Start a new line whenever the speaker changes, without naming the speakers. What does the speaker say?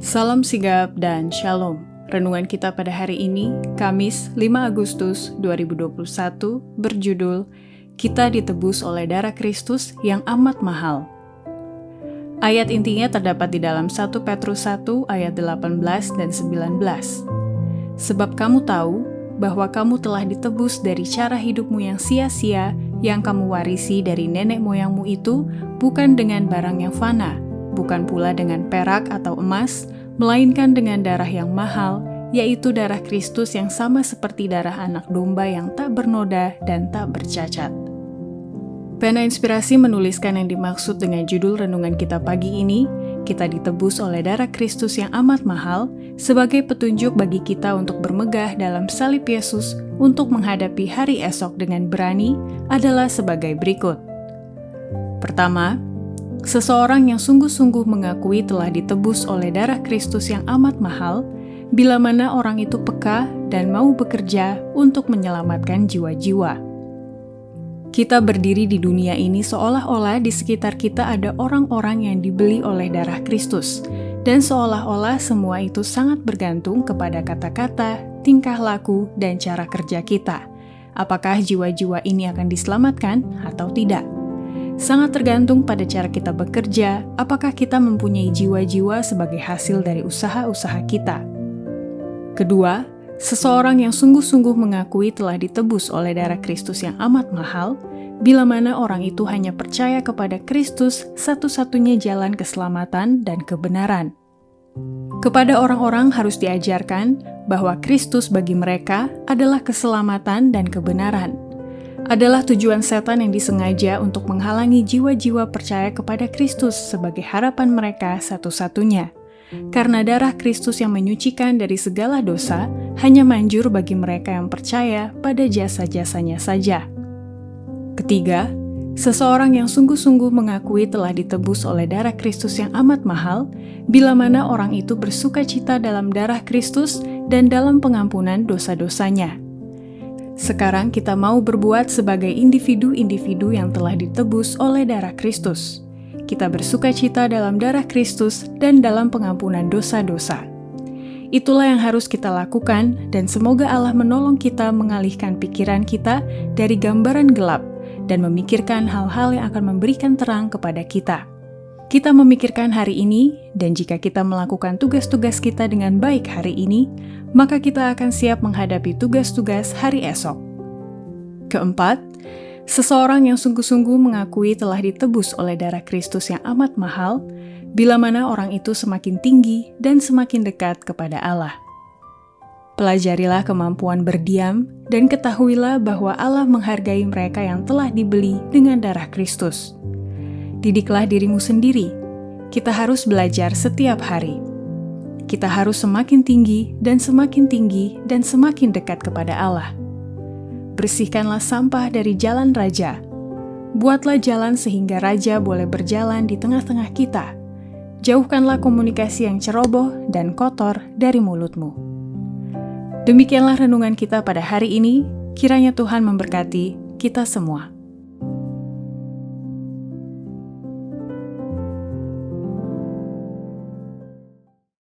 Salam sigap dan shalom. Renungan kita pada hari ini, Kamis 5 Agustus 2021, berjudul Kita ditebus oleh darah Kristus yang amat mahal. Ayat intinya terdapat di dalam 1 Petrus 1 ayat 18 dan 19. Sebab kamu tahu bahwa kamu telah ditebus dari cara hidupmu yang sia-sia yang kamu warisi dari nenek moyangmu itu, bukan dengan barang yang fana, bukan pula dengan perak atau emas, melainkan dengan darah yang mahal, yaitu darah Kristus yang sama seperti darah anak domba yang tak bernoda dan tak bercacat. Pena Inspirasi menuliskan yang dimaksud dengan judul renungan kita pagi ini, kita ditebus oleh darah Kristus yang amat mahal, sebagai petunjuk bagi kita untuk bermegah dalam salib Yesus untuk menghadapi hari esok dengan berani adalah sebagai berikut. Pertama, seseorang yang sungguh-sungguh mengakui telah ditebus oleh darah Kristus yang amat mahal, bila mana orang itu peka dan mau bekerja untuk menyelamatkan jiwa-jiwa. Kita berdiri di dunia ini seolah-olah di sekitar kita ada orang-orang yang dibeli oleh darah Kristus, dan seolah-olah semua itu sangat bergantung kepada kata-kata, tingkah laku, dan cara kerja kita. Apakah jiwa-jiwa ini akan diselamatkan atau tidak? Sangat tergantung pada cara kita bekerja, apakah kita mempunyai jiwa-jiwa sebagai hasil dari usaha-usaha kita. Kedua, seseorang yang sungguh-sungguh mengakui telah ditebus oleh darah Kristus yang amat mahal, bila mana orang itu hanya percaya kepada Kristus satu-satunya jalan keselamatan dan kebenaran. Kepada orang-orang harus diajarkan bahwa Kristus bagi mereka adalah keselamatan dan kebenaran. Adalah tujuan setan yang disengaja untuk menghalangi jiwa-jiwa percaya kepada Kristus sebagai harapan mereka satu-satunya. Karena darah Kristus yang menyucikan dari segala dosa hanya manjur bagi mereka yang percaya pada jasa-jasanya saja. Ketiga, seseorang yang sungguh-sungguh mengakui telah ditebus oleh darah Kristus yang amat mahal, bila mana orang itu bersukacita dalam darah Kristus dan dalam pengampunan dosa-dosanya. Sekarang kita mau berbuat sebagai individu-individu yang telah ditebus oleh darah Kristus. Kita bersukacita dalam darah Kristus dan dalam pengampunan dosa-dosa. Itulah yang harus kita lakukan, dan semoga Allah menolong kita mengalihkan pikiran kita dari gambaran gelap dan memikirkan hal-hal yang akan memberikan terang kepada kita. Kita memikirkan hari ini, dan jika kita melakukan tugas-tugas kita dengan baik hari ini, maka kita akan siap menghadapi tugas-tugas hari esok. Keempat, seseorang yang sungguh-sungguh mengakui telah ditebus oleh darah Kristus yang amat mahal, bila mana orang itu semakin tinggi dan semakin dekat kepada Allah. Pelajarilah kemampuan berdiam, dan ketahuilah bahwa Allah menghargai mereka yang telah dibeli dengan darah Kristus. Didiklah dirimu sendiri. Kita harus belajar setiap hari. Kita harus semakin tinggi dan semakin tinggi dan semakin dekat kepada Allah. Bersihkanlah sampah dari jalan raja. Buatlah jalan sehingga raja boleh berjalan di tengah-tengah kita. Jauhkanlah komunikasi yang ceroboh dan kotor dari mulutmu. Demikianlah renungan kita pada hari ini. Kiranya Tuhan memberkati kita semua.